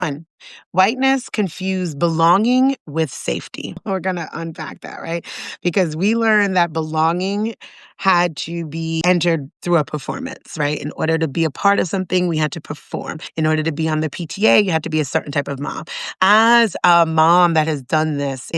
One, whiteness confused belonging with safety. We're going to unpack that, right? Because we learned that belonging had to be entered through a performance, right? In order to be a part of something, we had to perform. In order to be on the PTA, you had to be a certain type of mom. As a mom that has done this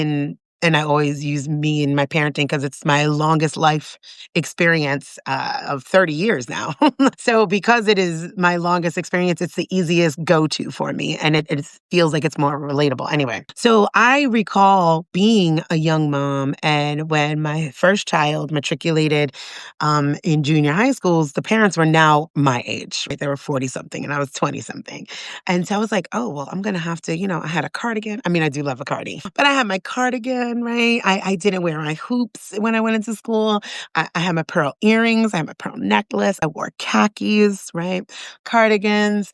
and I always use me in my parenting because it's my longest life experience of 30 years now. So because it is my longest experience, it's the easiest go-to for me. And it feels like it's more relatable. Anyway, so I recall being a young mom. And when my first child matriculated in junior high schools, the parents were now my age. Right? They were 40 something and I was 20 something. And so I was like, oh, well, I'm going to have to, I had a cardigan. I mean, I do love a cardi, but I had my cardigan, right? I didn't wear my hoops when I went into school. I had my pearl earrings. I had my pearl necklace. I wore khakis, right? Cardigans.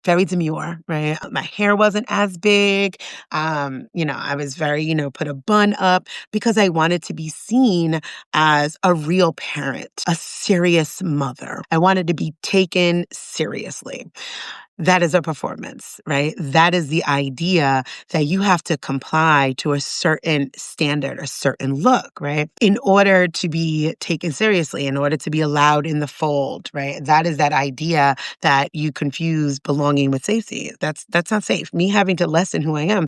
Very demure, right? My hair wasn't as big. I was very, put a bun up because I wanted to be seen as a real parent, a serious mother. I wanted to be taken seriously. That is a performance, right? That is the idea that you have to comply to a certain standard, a certain look, right? In order to be taken seriously, in order to be allowed in the fold, right? That is that idea that you confuse belonging with safety. That's not safe. Me having to lessen who I am